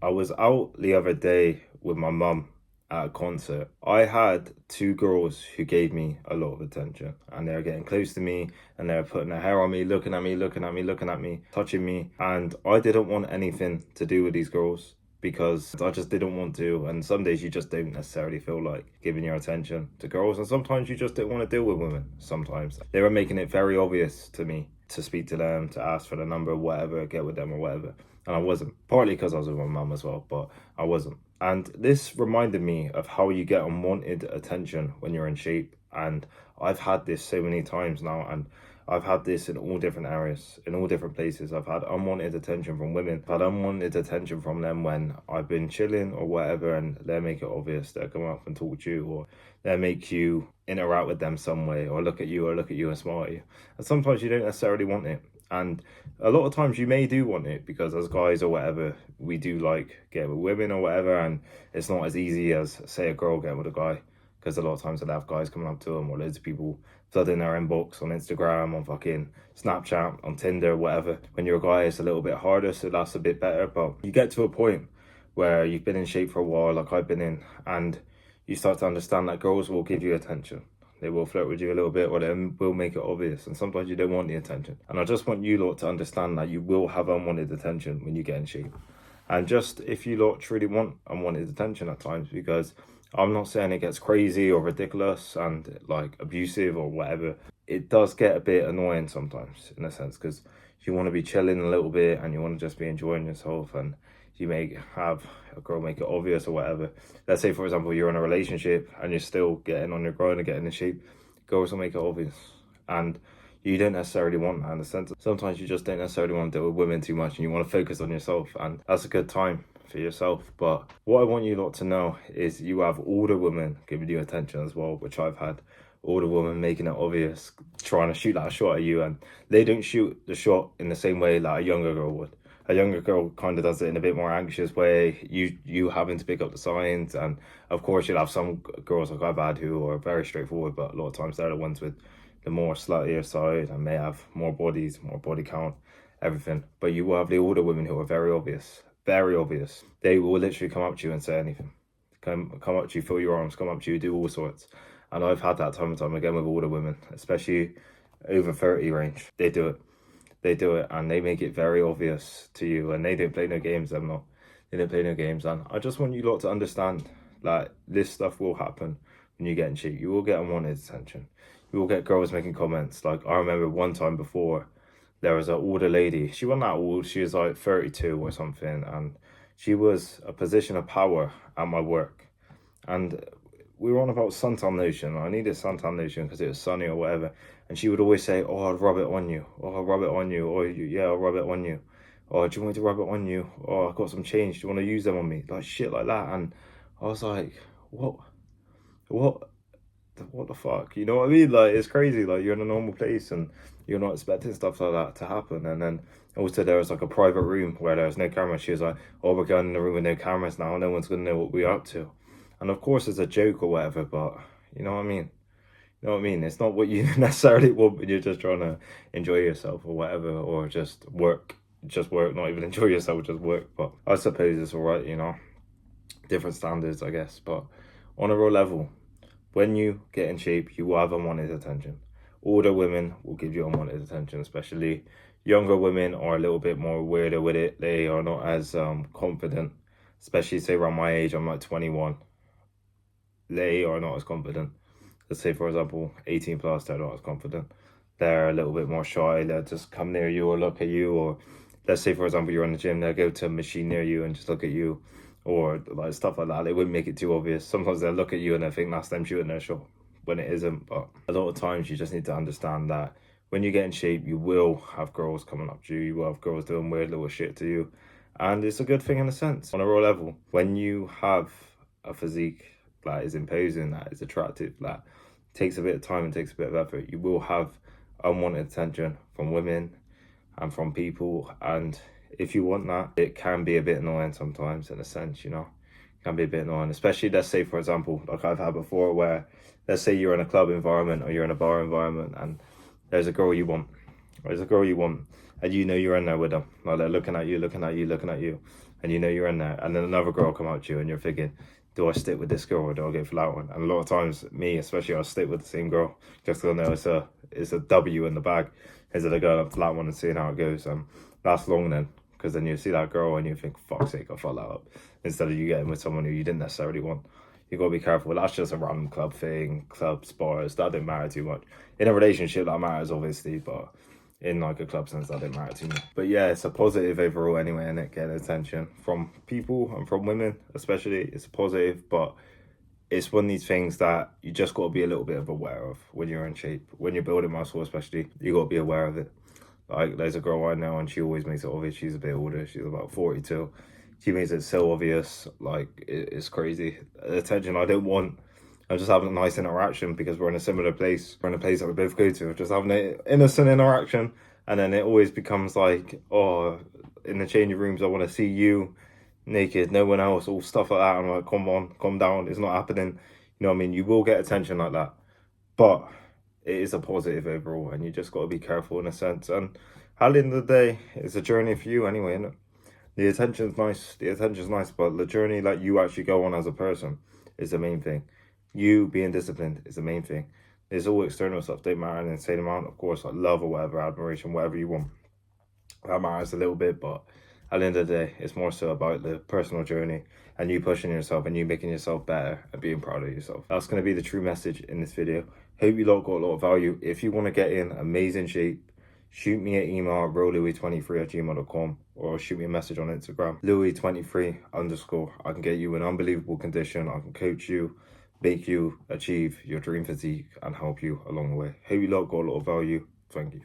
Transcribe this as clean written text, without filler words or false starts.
I was out the other day with my mum at a concert. I had two girls who gave me a lot of attention, and they were getting close to me, and they were putting their hair on me, looking at me, looking at me, looking at me, touching me. And I didn't want anything to do with these girls because I just didn't want to. And some days you just don't necessarily feel like giving your attention to girls, and sometimes you just don't want to deal with women. Sometimes they were making it very obvious to me to speak to them, to ask for the number, whatever, get with them or whatever. And I wasn't. Partly because I was with my mum as well, but I wasn't. And this reminded me of how you get unwanted attention when you're in shape. And I've had this so many times now, and I've had this in all different areas, in all different places. I've had unwanted attention from women. I've had unwanted attention from them when I've been chilling or whatever, and they make it obvious. They'll come up and talk to you, or they make you interact with them some way, or look at you and smile at you. And sometimes you don't necessarily want it. And a lot of times you may do want it because as guys or whatever, we do like get with women or whatever, and it's not as easy as, say, a girl getting with a guy, because a lot of times they'll have guys coming up to them, or loads of people flooding their inbox on Instagram, on fucking Snapchat, on Tinder, whatever. When you're a guy, it's a little bit harder, so that's a bit better. But you get to a point where you've been in shape for a while, like I've been in, and you start to understand that girls will give you attention. They will flirt with you a little bit, or they will make it obvious. And sometimes you don't want the attention. And I just want you lot to understand that you will have unwanted attention when you get in shape. And just if you lot truly want unwanted attention at times, because I'm not saying it gets crazy or ridiculous and like abusive or whatever. It does get a bit annoying sometimes in a sense, because you want to be chilling a little bit and you want to just be enjoying yourself, and you may have a girl make it obvious or whatever. Let's say, for example, you're in a relationship and you're still getting on your grind and getting in shape. Girls will make it obvious. And you don't necessarily want that in the sense. Sometimes you just don't necessarily want to deal with women too much and you want to focus on yourself. And that's a good time for yourself. But what I want you lot to know is you have older women giving you attention as well, which I've had. Older women making it obvious, trying to shoot that shot at you. And they don't shoot the shot in the same way like a younger girl would. A younger girl kind of does it in a bit more anxious way, you having to pick up the signs. And of course you'll have some girls like I've had who are very straightforward, but a lot of times they're the ones with the more sluttier side and may have more bodies, more body count, everything. But you will have the older women who are very obvious, very obvious. They will literally come up to you and say anything. Come up to you, feel your arms, come up to you, do all sorts. And I've had that time and time again with older women, especially over 30 range. They do it and they make it very obvious to you, and they don't play no games. They don't play no games. And I just want you lot to understand that this stuff will happen when you get in shape. You will get unwanted attention. You will get girls making comments. Like I remember one time before, there was an older lady. She wasn't that old. She was like 32 or something, and she was a position of power at my work. And we were on about suntan lotion. I needed suntan lotion because it was sunny or whatever. And she would always say, "Oh, I'll rub it on you. Oh, I'll rub it on you. Oh, yeah, I'll rub it on you. Oh, do you want me to rub it on you? Oh, I've got some change. Do you want to use them on me?" Like shit like that. And I was like, what the fuck? You know what I mean? Like, it's crazy. Like, you're in a normal place and you're not expecting stuff like that to happen. And then also there was like a private room where there was no camera. She was like, "Oh, we're going in the room with no cameras now. No one's going to know what we're up to." And of course it's a joke or whatever, but you know what I mean? You know what I mean? It's not what you necessarily want when you're just trying to enjoy yourself or whatever, or just work, not even enjoy yourself, just work. But I suppose it's all right, you know, different standards, I guess. But on a real level, when you get in shape, you will have unwanted attention. Older women will give you unwanted attention, especially younger women are a little bit more weirder with it. They are not as confident, especially say around my age, I'm like 21. They are not as confident. Let's say, for example, 18 plus, they're not as confident. They're a little bit more shy. They'll just come near you or look at you. Or let's say, for example, you're in the gym, they'll go to a machine near you and just look at you, or like stuff like that. They wouldn't make it too obvious. Sometimes they'll look at you and they think that's them shooting their shot when it isn't. But a lot of times you just need to understand that when you get in shape, you will have girls coming up to you. You will have girls doing weird little shit to you. And it's a good thing in a sense. On a raw level, when you have a physique that is imposing, that is attractive, that takes a bit of time and takes a bit of effort, you will have unwanted attention from women and from people. And if you want that, it can be a bit annoying sometimes in a sense, you know. It can be a bit annoying, especially, let's say, for example, like I've had before, where let's say you're in a club environment or you're in a bar environment and there's a girl you want, and you know you're in there with them. Like they're looking at you, and you know you're in there, and then another girl come out to you, and you're thinking, do I stick with this girl or do I go for that one? And a lot of times, me especially, I'll stick with the same girl just because I know it's a W in the bag instead of going up to that one and seeing how it goes. And that's long then, because then you see that girl and you think, fuck's sake, I fucked that up. Instead of you getting with someone who you didn't necessarily want. You gotta be careful. That's just a random club thing, club bars. That didn't matter too much. In a relationship, that matters obviously, but in like a club sense, that didn't matter too much. But yeah, it's a positive overall anyway, and it getting attention from people and from women, especially. It's a positive, but it's one of these things that you just got to be a little bit of aware of when you're in shape, when you're building muscle, especially. You got to be aware of it. Like, there's a girl I know, and she always makes it obvious. She's a bit older. She's about 42. She makes it so obvious. Like, it's crazy. Attention I don't want. I'm just having a nice interaction because we're in a similar place. We're in a place that we both go to. Just having an innocent interaction. And then it always becomes like, oh, in the changing rooms, I want to see you naked, no one else, all stuff like that. I'm like, come on, calm down. It's not happening. You know what I mean? You will get attention like that. But it is a positive overall, and you just got to be careful in a sense. And at the end of the day, it's a journey for you anyway, isn't it? The attention's nice, but the journey that you actually go on as a person is the main thing. You being disciplined is the main thing. There's all external stuff, don't matter an insane amount, of course, like love or whatever, admiration, whatever you want. That matters a little bit, but at the end of the day, it's more so about the personal journey and you pushing yourself and you making yourself better and being proud of yourself. That's going to be the true message in this video. Hope you lot got a lot of value. If you want to get in amazing shape, shoot me an email at rolouis23@gmail.com or shoot me a message on Instagram, louis23_. I can get you in unbelievable condition. I can coach you, make you achieve your dream physique and help you along the way. Hope you lot got a lot of value. Thank you.